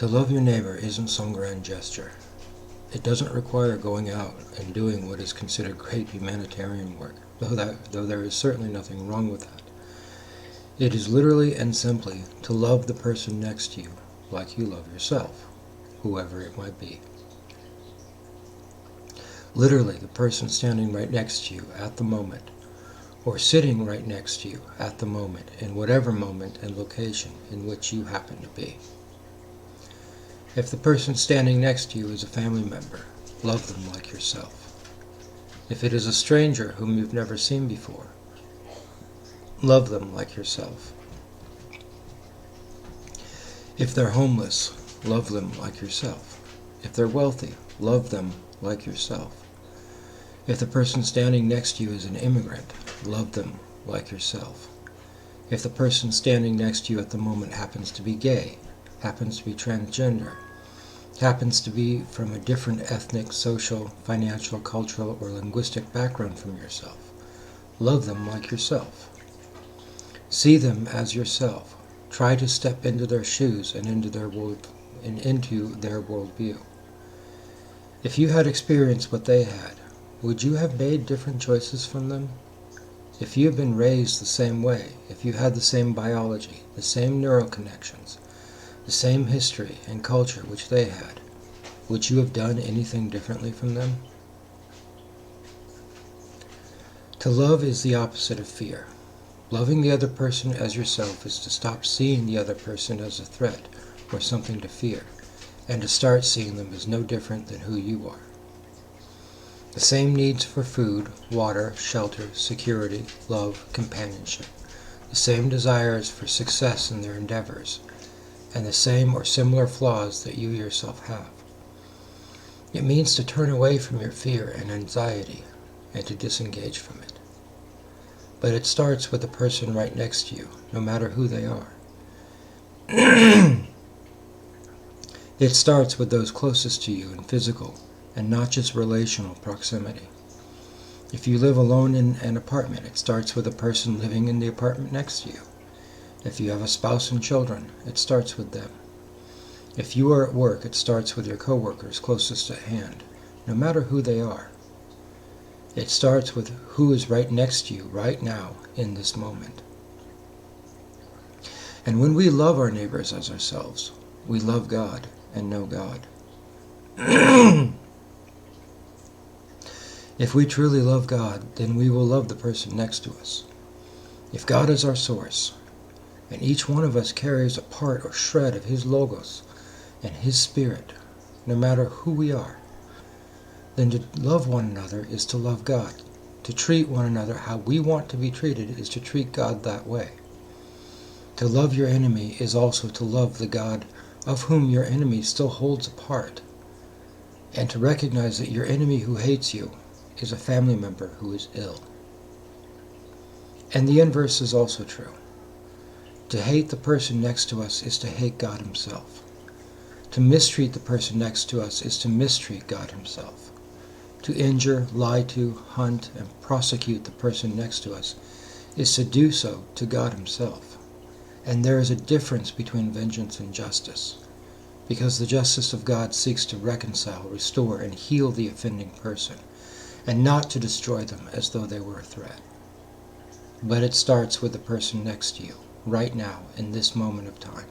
To love your neighbor isn't some grand gesture. It doesn't require going out and doing what is considered great humanitarian work, though there is certainly nothing wrong with that. It is literally and simply to love the person next to you like you love yourself, whoever it might be. Literally, the person standing right next to you at the moment, or sitting right next to you at the moment, in whatever moment and location in which you happen to be. If the person standing next to you is a family member, love them like yourself. If it is a stranger whom you've never seen before, love them like yourself. If they're homeless, love them like yourself. If they're wealthy, love them like yourself. If the person standing next to you is an immigrant, love them like yourself. If the person standing next to you at the moment happens to be gay, happens to be transgender, happens to be from a different ethnic, social, financial, cultural, or linguistic background from yourself, love them like yourself. See them as yourself. Try to step into their shoes and into their worldview. If you had experienced what they had, would you have made different choices from them? If you have been raised the same way, if you had the same biology, the same neural connections, the same history and culture which they had, would you have done anything differently from them? To love is the opposite of fear. Loving the other person as yourself is to stop seeing the other person as a threat or something to fear, and to start seeing them as no different than who you are. The same needs for food, water, shelter, security, love, companionship, the same desires for success in their endeavors, and the same or similar flaws that you yourself have. It means to turn away from your fear and anxiety and to disengage from it. But it starts with the person right next to you, no matter who they are. It starts with those closest to you in physical and not just relational proximity. If you live alone in an apartment, it starts with the person living in the apartment next to you. If you have a spouse and children, it starts with them. If you are at work, it starts with your coworkers closest at hand, no matter who they are. It starts with who is right next to you right now in this moment. And when we love our neighbors as ourselves, we love God and know God. If we truly love God, then we will love the person next to us. If God is our source, and each one of us carries a part or shred of His logos and His Spirit, no matter who we are, then to love one another is to love God. To treat one another how we want to be treated is to treat God that way. To love your enemy is also to love the God of whom your enemy still holds a part, and to recognize that your enemy who hates you is a family member who is ill. And the inverse is also true. To hate the person next to us is to hate God Himself. To mistreat the person next to us is to mistreat God Himself. To injure, lie to, hunt, and prosecute the person next to us is to do so to God Himself. And there is a difference between vengeance and justice, because the justice of God seeks to reconcile, restore, and heal the offending person, and not to destroy them as though they were a threat. But it starts with the person next to you, right now, in this moment of time.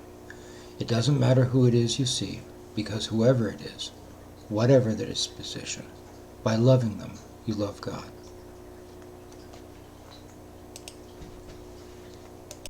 It doesn't matter who it is you see, because whoever it is, whatever their disposition, by loving them, you love God.